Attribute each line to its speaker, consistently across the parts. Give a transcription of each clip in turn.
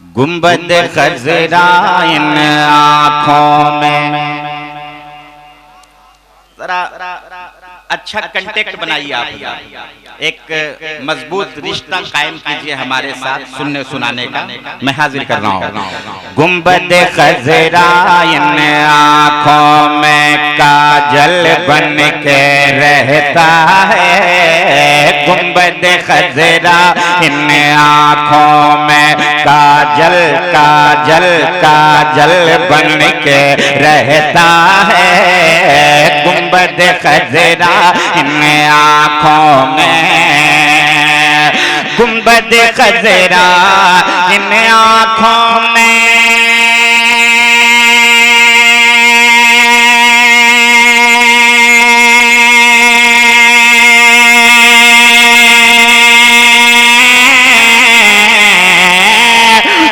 Speaker 1: गुंबद खजरा इन आँखों में। जरा अच्छा कंटेक्ट बनाइए आप, एक मजबूत रिश्ता कायम कीजिए हमारे साथ सुनने सुनाने का। मैं हाजिर कर रहा हूँ। गुंबद खजरा इन आँखों में काजल बन के रहता है। गुंबद खजरा इन आँखों में काजल काजल काजल बन के रहता है। गुंबद खजरा इन आँखों में, गुंबद खजरा इन आँखों में।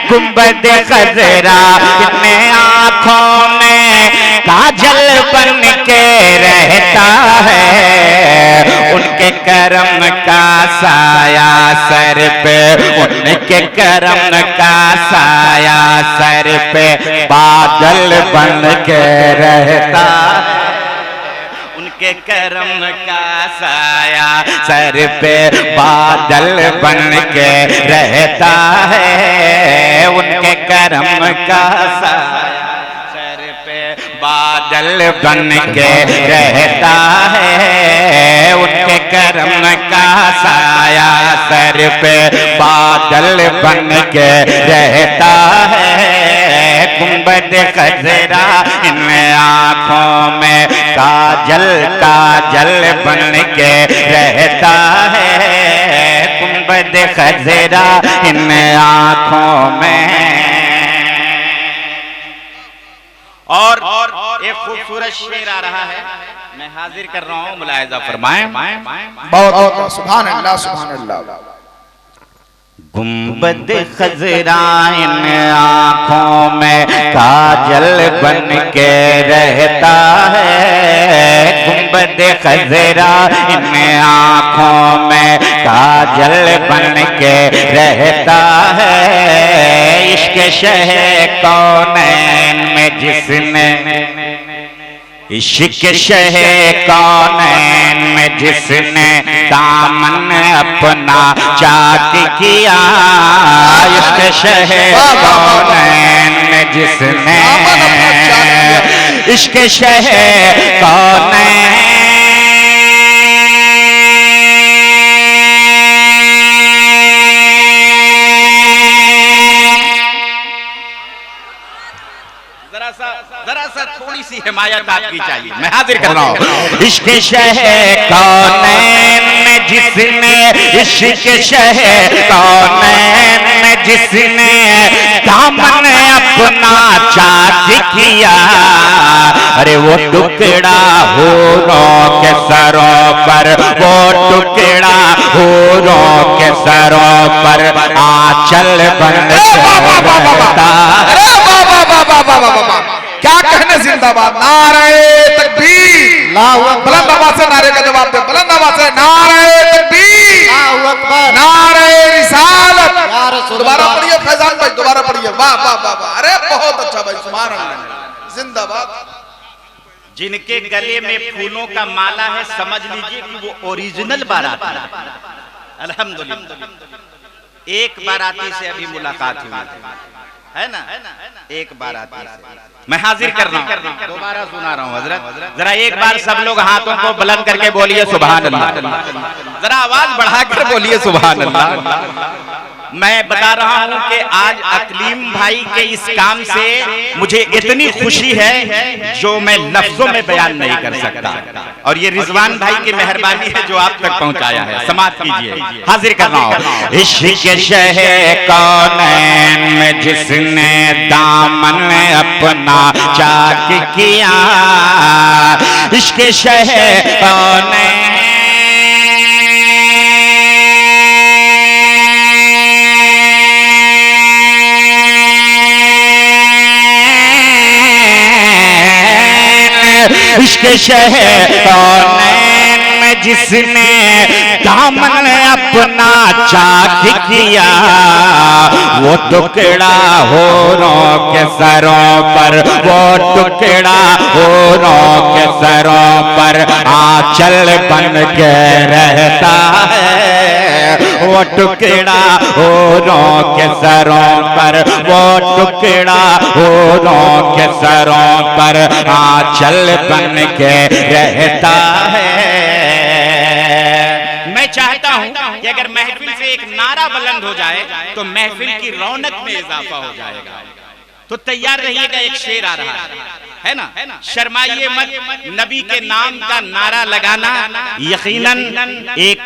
Speaker 1: गुंबद खजरा इन आँखों में काजल बन के रहता है। उनके करम का साया सर पे, उनके करम का साया सर पे बादल बन के रहता है। उनके करम का साया सर पे बादल बन के रहता है। उनके करम का साया सर पे बादल बन के रहता है। उनके करम का साया सर पे बादल बन के रहता है। गुंबद खजरा इन आँखों में काजल काजल बन के रहता है। गुंबद खजरा इन आँखों में। और एक खूबसूरत शेर आ रहा है, मैं हाजिर कर रहा हूँ, मुलाहिजा फरमाएं।
Speaker 2: बहुत सुभान अल्लाह सुभान अल्लाह।
Speaker 1: गुंबद खजरा इन आँखों में काजल बन के रहता है। गुंबद खजरा इन आँखों में काजल बन के रहता है। इश्क शह कौनैन में जिसने, इश्क शह कौनैन में जिसने दामन अपना चाक किया। इश्क शह कौनैन में जिसने, इश्क शह कौनैन जरा सा थोड़ी सी हिमायत आपकी चाहिए। मैं हाजिर कर रहा हूँ। इश्क शह कौनैन में जिसने, इश्क शह कौनैन में जिसने दामन अपना चाक किया। अरे वो टुकड़ा हूरों के सरों पर, वो टुकड़ा हूरों के सरों पर आंचल बन के रहता है।
Speaker 2: क्या कहने जिंदाबाद। नारे तकबीर, बुलंद आवाज से नारे का जवाब दे। बुलंद आवाज से नारे तकबीर, नारे रिसालत। दोबारा पढ़िए फैजान भाई, दोबारा पढ़िए। वाह वाह वाह वाह, अरे बहुत अच्छा भाई, सुभान अल्लाह, जिंदाबाद।
Speaker 1: जिनके गले में फूलों का माला है, समझ लीजिए कि वो ओरिजिनल बाराती है। अल्हम्दुलिल्लाह। एक बाराती से अभी मुलाकात हुई है ना, एक बाराती से। मैं हाजिर कर रहा हूँ, दोबारा सुना रहा हूँ हजरत। जरा एक बार सब लोग हाथों को बुलंद करके बोलिए सुभान अल्लाह। जरा आवाज बढ़ाकर बोलिए सुभान अल्लाह। मैं बता रहा हूं कि आज अकलीम भाई के इस काम से मुझे इतनी खुशी है जो मैं लफ्जों में बयान नहीं कर सकता। और ये रिजवान भाई की मेहरबानी है जो आप तक पहुंचाया है। समाप्त कीजिए, हाजिर कर रहा हूं। इश्क शह कौनैन में जिसने दामन अपना चाक किया। इश्क शह कौनैन, इश्क शह कौनैन में जिसने दामन अपना चाक किया, वो टुकड़ा होरों के सरों पर, वो टुकड़ा होरों के सरों पर आंचल बन के रहता है। वो टुकड़ा होरों के सरों पर, वो टुकड़ा होरों के सरों पर आंचल बन के रहता है। मैं चाहता हूं कि अगर महफिल से एक नारा बुलंद हो जाए तो महफिल की रौनक में इजाफा हो जाएगा। तो तैयार रहिएगा, एक शेर आ रहा है ना, शर्माइए मत, नबी के नाम का नारा लगाना यकीनन एक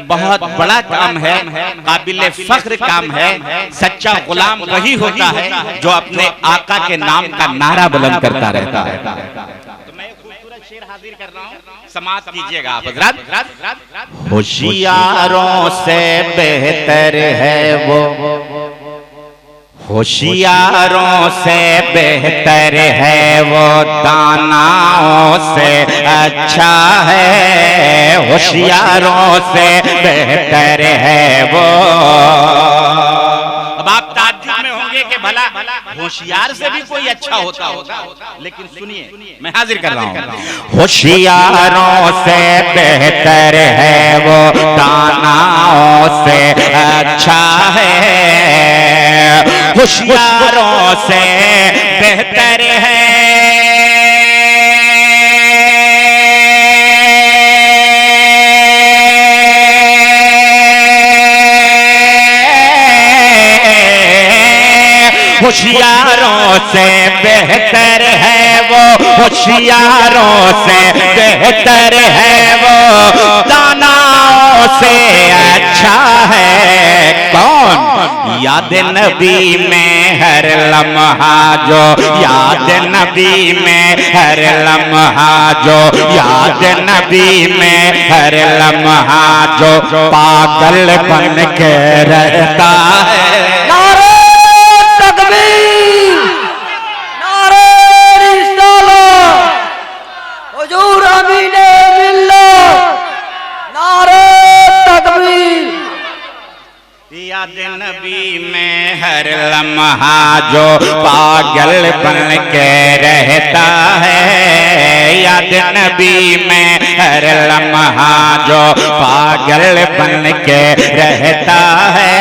Speaker 1: बहुत बड़ा काम है, काबिल फख्र काम है। सच्चा गुलाम वही होता है जो अपने आका के नाम का नारा बुलंद करता रहता है। तो मैं खूबसूरत शेर हाजिर कर रहा हूँ, समाप्त कीजिएगा आप हज़रात। होशियारों से बेहतर है वो, होशियारों से बेहतर है वो, दानाओं से अच्छा है। होशियारों से बेहतर है वो। अब आप ताज्जुब में होंगे कि भला होशियार से भी कोई अच्छा होता होगा, लेकिन सुनिए, मैं हाजिर कर रहा हूं। होशियारों से बेहतर है वो, दानाओं से अच्छा है। होशियारों से बेहतर है, होशियारों से बेहतर है वो, होशियारों से बेहतर है वो, दानाओं से अच्छा है। कौन? याद नबी में हर लम्हा जो, याद नबी में हर लम्हा जो, याद नबी में हर लम्हा जो पागल बन के रहता है। याद नबी में हर लम्हा जो पागल बन के रहता है। याद नबी में हर लम्हा जो पागल बन के रहता है।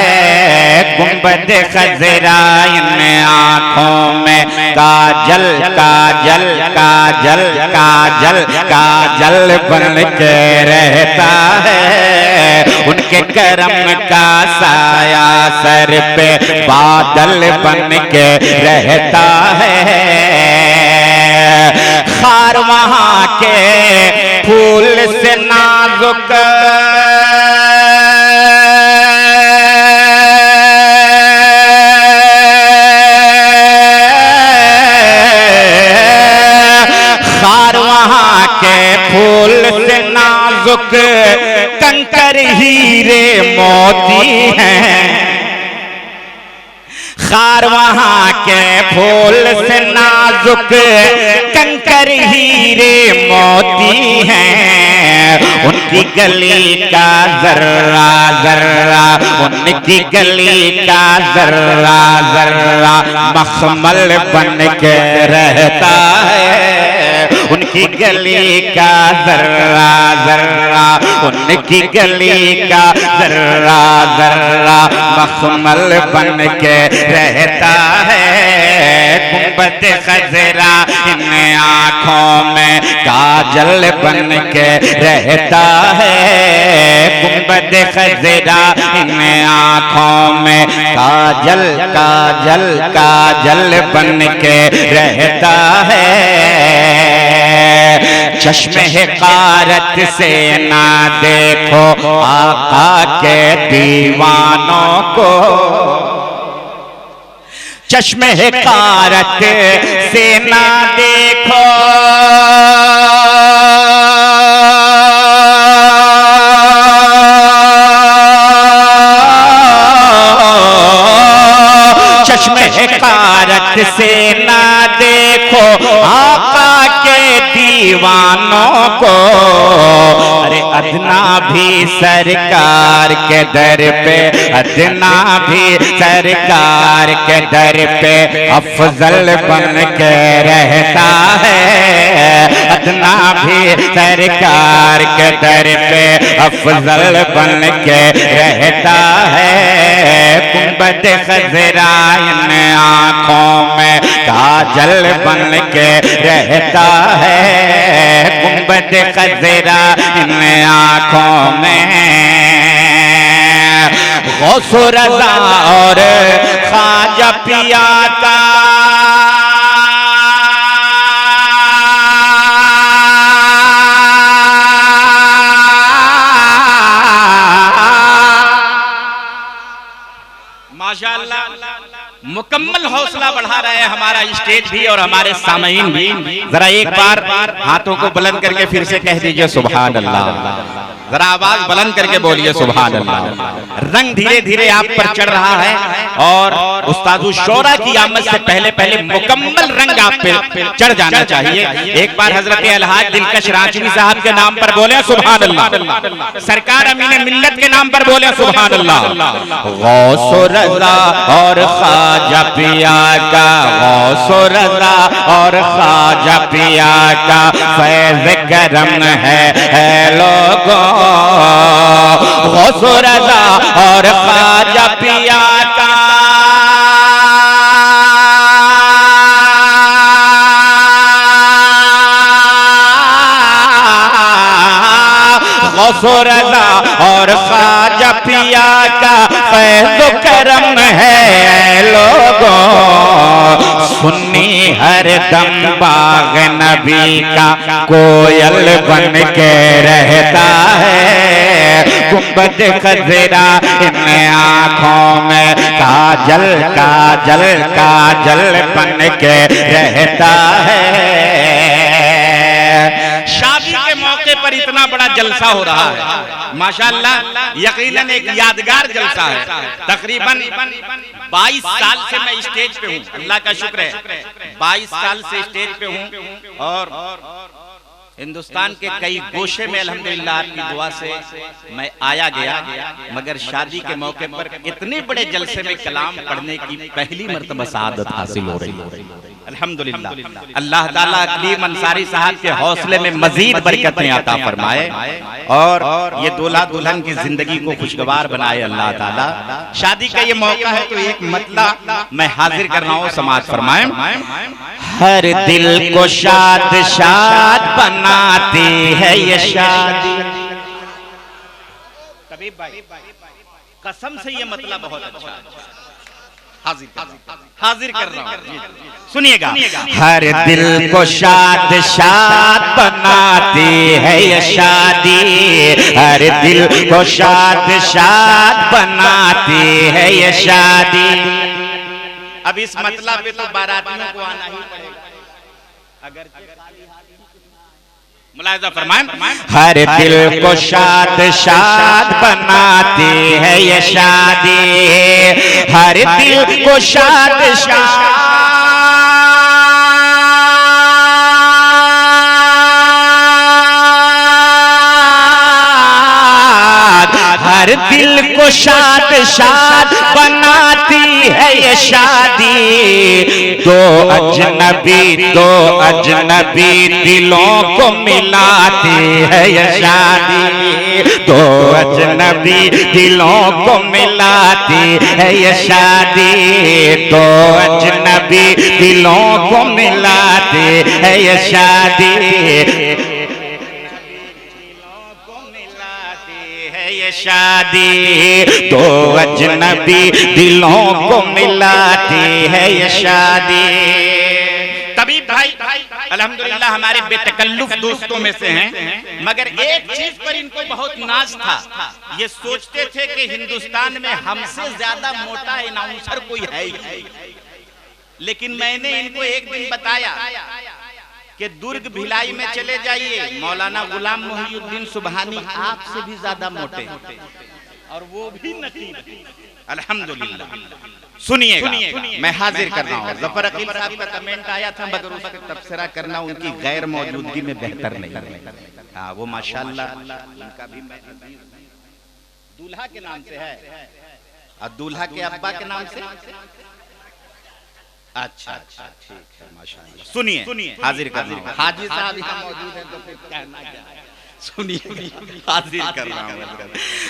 Speaker 1: गुंबद खजरा इन आँखों में काजल काजल काजल काजल काजल बन के रहता है। उनके करम का साया सर पे बादल बन के रहता है। खार वहां के फूल से नाजुक, खार वहां के फूल से नाजुक, कंकर हीरे मोती हैं। खार वहां के फूल से नाजुक, कंकर हीरे मोती हैं। उनकी गली का जर्रा जर्रा, उनकी गली का जर्रा जर्रा मखमल बन के रहता है। उनकी गली का जर्रा जर्रा, उनकी गली का जर्रा जर्रा मखमल बन के रहता है। गुंबद खजरा इन आँखों में काजल बन के रहता है। गुंबद खजरा इन आँखों में काजल काजल काजल बन के रहता है। चश्मे हिकारत से ना देखो आका के दीवानों को, चश्मे हिकारत से ना देखो चश्मे हिकारत से ना देखो आका के दीवानों को। अरे अदना भी सरकार के दर पे, अदना भी सरकार के दर पे अफजल बन के रहता है। अदना भी सरकार के दर पे अफजल बन के रहता है। गुंबद खजरा इन आँखों में काजल बन के रहता है। गुंबद खजरा इन आँखों में गौसो रज़ा और ख्वाजा पिया का माशाअल्लाह मुकम्मल हौसला बढ़ा रहे हैं हमारा स्टेज भी और हमारे सामईन भी। जरा एक बार हाथों को बुलंद करके फिर से कह दीजिए सुभान अल्लाह। जरा आवाज बुलंद करके बोलिए सुभान अल्लाह। रंग धीरे धीरे आप पर चढ़ रहा है और उस्तादु शोरा की आमद से पहले पहले मुकम्मल रंग आप पे चढ़ जाना चाहिए। एक बार हजरत अलहाज दिलकश रांचवी साहब के नाम पर बोले सुभान अल्लाह। सरकार अमीन मिल्लत के नाम पर बोले सुभान अल्लाह। गौसो रज़ा और ख्वाजा पिया का, गौसो रज़ा और ख्वाजा पिया का फैज़ करम है लोगों। गौसो रज़ा और ख्वाजा पिया का गौसो रज़ा और ख्वाजा पिया का फैज़ करम है लोगों। सुन्नी हर दम बाग नबी का कोयल बन के रहता है। गुंबद खजरा इन आँखों में काजल काजल काजल बन के रहता है। शादी के मौके पर इतना बड़ा जलसा हो रहा है माशाअल्लाह, यकीनन एक यादगार जलसा है। तकरीबन 22 साल से मैं स्टेज पे हूँ, अल्लाह का शुक्र है 22 साल से स्टेज पे हूँ और हिंदुस्तान के कई गोशे में अल्हम्दुलिल्लाह आपकी दुआ से मैं आया गया, मगर शादी के मौके पर इतने बड़े जलसे में कलाम पढ़ने की पहली मर्तबा सआदत हासिल हो रही है अल्हम्दुलिल्लाह। अल्लाह ताला अकलीम अंसारी साहब के हौसले में मजीद बरकतें अता फरमाए और ये दूल्हा दुल्हन की जिंदगी को खुशगवार बनाए अल्लाह ताला। शादी का ये मौका है तो एक मतला मैं हाजिर कर रहा हूँ, समाज फरमाए। हर दिल को शाद शाद बनाती है ये शादी। तबीब भाई कसम से ये मतलब बहुत अच्छा है, हाजिर कर रहा हूं, सुनिएगा। हर दिल को शाद शाद बनाती है ये शादी। हर दिल को शाद शाद बनाती है ये शादी। अब इस मतलब पे तो बारातियों को आना ही पड़ेगा। अगर मुलाहिजा फरमाएं। हर दिल को शाद शाद बनाती है ये शादी। हर दिल को शाद शाद हर दिल को शाद शाद बनाती है ये शादी। दो अजनबी दिलों को मिलाती है ये शादी। दो अजनबी दिलों को मिलाती है ये शादी। दो अजनबी दिलों को मिलाती है ये शादी। शादी दो अजनबी दिलों को मिलाती है ये शादी। तभी भाई अल्हम्दुलिल्लाह हमारे बेतकल्लुफ दोस्तों में से हैं, मगर एक चीज पर इनको बहुत नाज था। ये सोचते थे कि हिंदुस्तान में हमसे ज्यादा मोटा अनाउंसर कोई है ही, लेकिन मैंने इनको एक दिन बताया कि दुर्ग भिलाई में चले जाइए, मौलाना गुलाम मोहिउद्दीन सुबहानी आपसे भी ज्यादा मोटे हैं। और वो भी नसीब। अल्हम्दुलिल्लाह। सुनिएगा, मैं हाजिर कर रहा हूँ। जफर अकील साहब का कमेंट आया था, मगर उसका तबसरा करना उनकी गैर मौजूदगी में बेहतर नहीं है। हाँ, वो माशाल्लाह उनका भी दूल्हा के नाम से है और दूल्हा के अब्बा के नाम से। अच्छा अच्छा, ठीक है, माशाल्लाह। सुनिए, हाजिर कर रहा हूँ। हाजी साहब यहाँ मौजूद हैं तो फिर कहना क्या है। सुनिए, हाजिर कर रहा हूँ।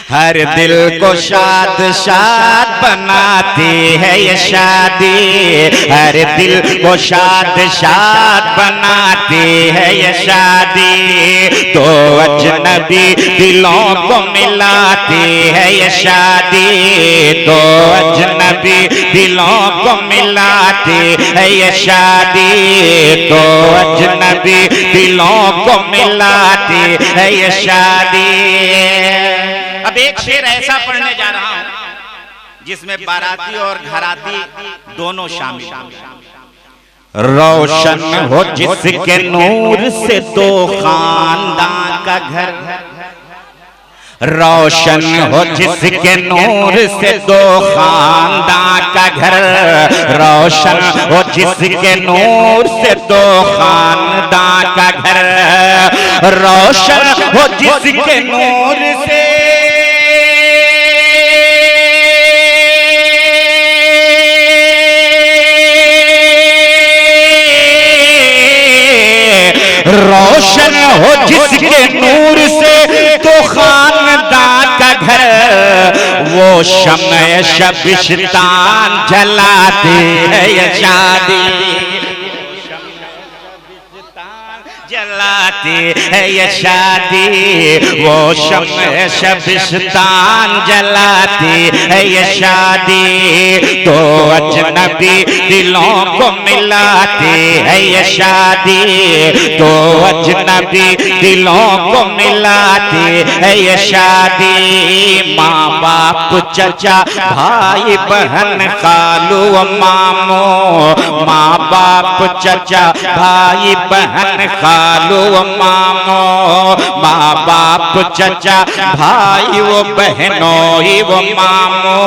Speaker 3: हर दिल को शाद शाद बनाती है ये शादी, हर दिल को शाद शाद बनाती है ये शादी, तो अजनबी दिलों को मिलाती है ये शादी, तो अजनबी दिलों को मिलाती है ये शादी, तो अजनबी दिलों को मिलाती है ये शादी।
Speaker 1: अब एक शेर ऐसा पढ़ने जा रहा हूं जिसमें बाराती और घराती दोनों शामिल।
Speaker 3: रोशन हो जिसके नूर से दो खानदान का घर, रोशन हो जिसके नूर से दो खानदान का घर, रोशन हो जिसके नूर से दो खानदान का घर, रोशन हो जिसके नूर से रोशन हो जिसके नूर से तो खानदान का घर, वो शम्ए शबिस्तान जलाती है ये शादी, जलाती है ये शादी, वो शम्ए शबिस्तान जलाती है ये शादी, तो अजनबी दिलों को मिलाती है ये शादी, तो अजनबी दिलों को मिलाती है ये शादी। माँ बाप चचा भाई बहन खालू मामो, माँ बाप चचा भाई बहन खालू मामो, माँ बाप चचा भाई वो बहनों ही वो मामो,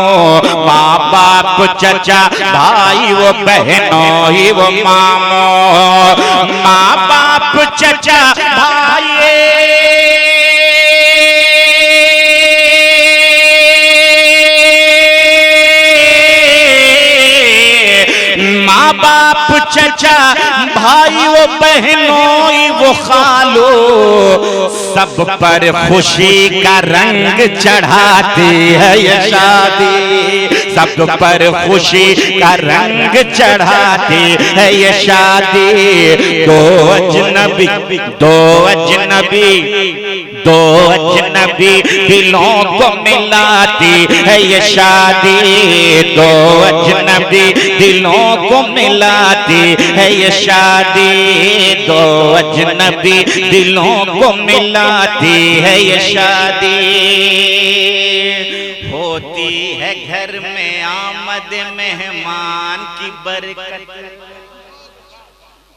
Speaker 3: माँ बाप चचा भाई वो बहनों ही वो मामो, माँ बाप चचा भाई माँ बाप चचा भाई वो बहनों वो खालो, सब पर खुशी का रंग चढ़ाती है ये शादी, सब पर खुशी का रंग चढ़ाती है ये शादी, दो अजनबी दो अजनबी दो अजनबी दिलों को मिलाती है ये शादी, दो अजनबी दिलों को मिलाती है ये शादी, दो अजनबी दिलों को मिलाती है ये शादी।
Speaker 1: होती है घर में आमद मेहमान की बरकत।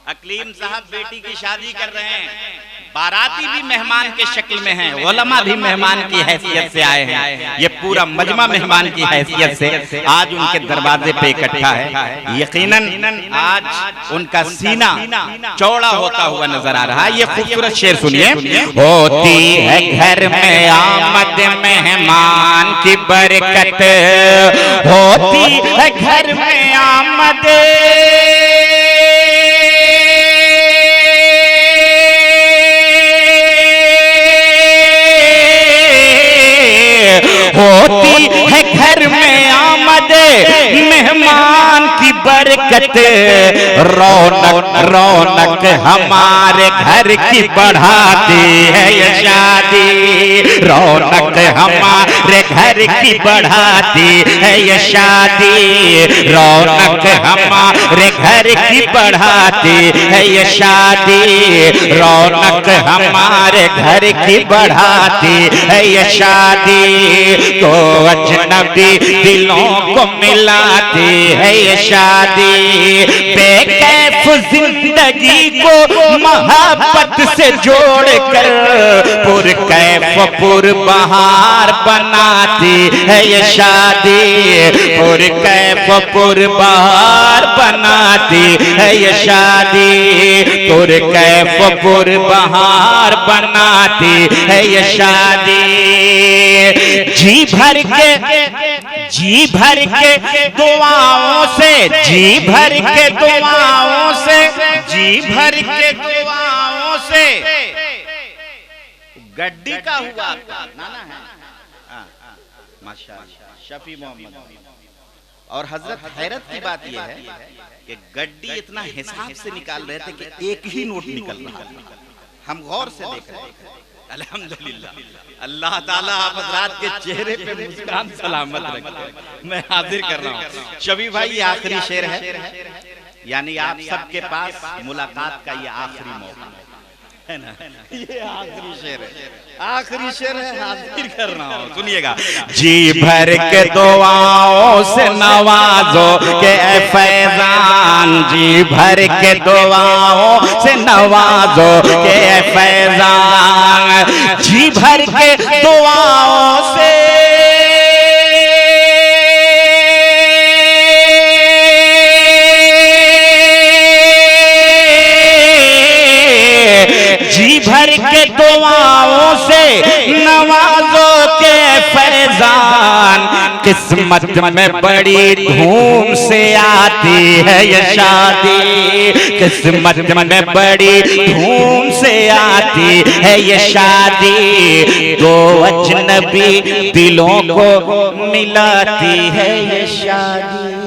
Speaker 1: अकलीम साहब बेटी की शादी कर रहे हैं, बाराती भी मेहमान के शक्ल में हैं, उलमा भी मेहमान की हैसियत से आए हैं, ये पूरा मजमा मेहमान की हैसियत से आज उनके दरवाजे पे इकट्ठा है। यकीनन आज उनका सीना चौड़ा होता हुआ नजर आ रहा है। ये खूबसूरत शेर सुनिए।
Speaker 3: होती है घर में आमद मेहमान की बरकत, होती है घर में आमद होती है घर में आमद मेहमान की बरकत, रौनक रौनक हमारे घर की बढ़ाती है ये शादी, रौनक हमारे घर की बढ़ाती है ये शादी, रौनक हमारे घर की बढ़ाती है ये शादी, रौनक हमारे घर की बढ़ाती है ये शादी, तो अजनबी दिलों को मिलाती है ये शादी, शादी। बेकैफ जिंदगी को मोहब्बत से जोड़कर पुरकैफ पुरबहार बनाती है ये शादी। पुरकैफ पुरबहार बनाती है ये शादी। पुरकैफ पुरबहार बनाती है ये शादी। जी भर के दुआओं से, जी भर के दुआओं से, जी भर के दुआओं से गड्डी का हुआ आपका नाना है माशाअल्लाह शफी मोहम्मद। और हजरत हैरत की बात यह है कि गड्डी इतना हिसाब से निकाल रहे थे कि एक ही नोट निकल रहा था। हम गौर से देख रहे थे। अल्हम्दुलिल्लाह अल्लाह ताला आप हजरात के चेहरे पे मुस्कान सलामत रखे। मैं हाजिर कर रहा हूँ शबी भाई, ये आखिरी शेर है, यानी आप सबके पास मुलाकात का ये आखिरी मौका है ना। ये आखिरी शेर है, आखिरी शेर है, हाजिर कर रहा हूँ, सुनिएगा। जी भर के दुआओं से नवाजो के फैजान, जी भर के दुआओं से नवाजो के फैजान। जी भर के दुआओं से, जी भर के दुआओं से नवाजो के फैजान। किस्मत में बड़ी धूम से आती है ये शादी। किस्मत में बड़ी धूम से आती है ये शादी। दो अजनबी दिलों को मिलाती है ये शादी।